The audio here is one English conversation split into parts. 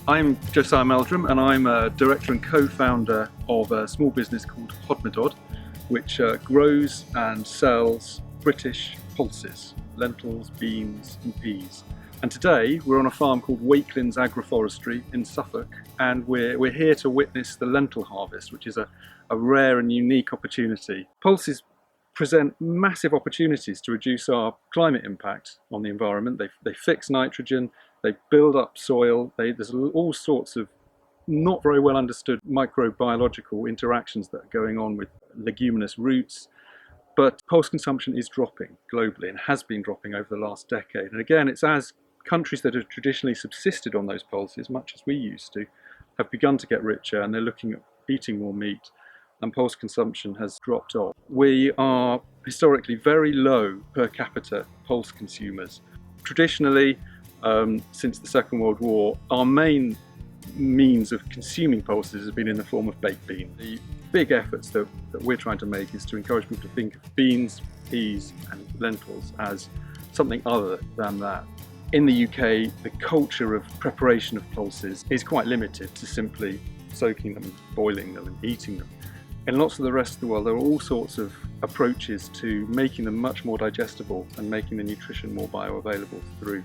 I'm Josiah Meldrum and I'm a director and co-founder of a small business called Hodmedod, which grows and sells British pulses, lentils, beans and peas. And today we're on a farm called Wakelin's Agroforestry in Suffolk, and we're here to witness the lentil harvest, which is a rare and unique opportunity. Pulses present massive opportunities to reduce our climate impact on the environment. They fix nitrogen, they build up soil, there's all sorts of not very well understood microbiological interactions that are going on with leguminous roots. But pulse consumption is dropping globally and has been dropping over the last decade. And again, it's as countries that have traditionally subsisted on those pulses, much as we used to, have begun to get richer and they're looking at eating more meat, and pulse consumption has dropped off. We are historically very low per capita pulse consumers. Traditionally, since the Second World War, our main means of consuming pulses has been in the form of baked bean. The big efforts that we're trying to make is to encourage people to think of beans, peas and lentils as something other than that. In the UK, the culture of preparation of pulses is quite limited to simply soaking them, boiling them and eating them. In lots of the rest of the world, there are all sorts of approaches to making them much more digestible and making the nutrition more bioavailable through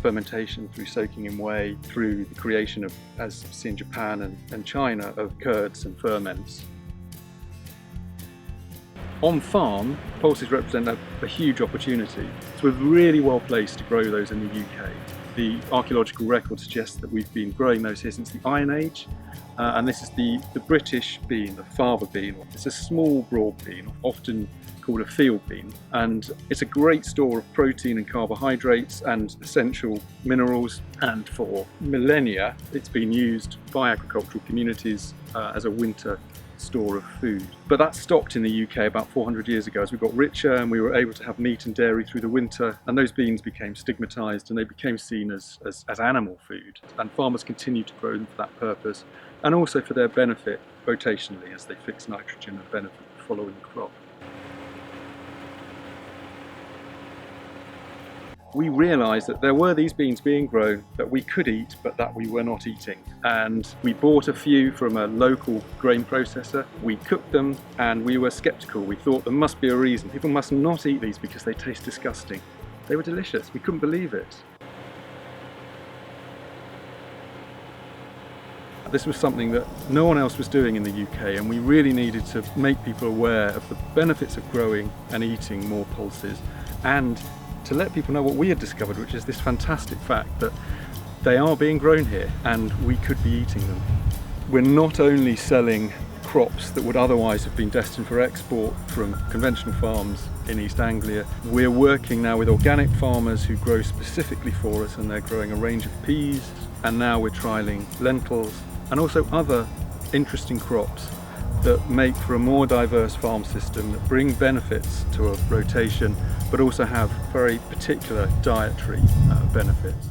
fermentation, through soaking in whey, through the creation of, as seen in Japan and China, of curds and ferments. On farm, pulses represent a huge opportunity. So we're really well placed to grow those in the UK. The archaeological record suggests that we've been growing those here since the Iron Age. And this is the British bean, the fava bean. It's a small broad bean, often called a field bean, and it's a great store of protein and carbohydrates and essential minerals, and for millennia it's been used by agricultural communities as a winter store of food. But that stopped in the UK about 400 years ago as we got richer and we were able to have meat and dairy through the winter, and those beans became stigmatised and they became seen as animal food, and farmers continued to grow them for that purpose and also for their benefit rotationally as they fix nitrogen and benefit the following crop. We realised that there were these beans being grown that we could eat but that we were not eating, and we bought a few from a local grain processor. We cooked them and we were sceptical. We thought there must be a reason. People must not eat these because they taste disgusting. They were delicious. We couldn't believe it. This was something that no one else was doing in the UK, and we really needed to make people aware of the benefits of growing and eating more pulses, and to let people know what we had discovered, which is this fantastic fact that they are being grown here and we could be eating them. We're not only selling crops that would otherwise have been destined for export from conventional farms in East Anglia. We're working now with organic farmers who grow specifically for us, and they're growing a range of peas, and now we're trialling lentils and also other interesting crops that make for a more diverse farm system, that bring benefits to a rotation but also have very particular dietary benefits.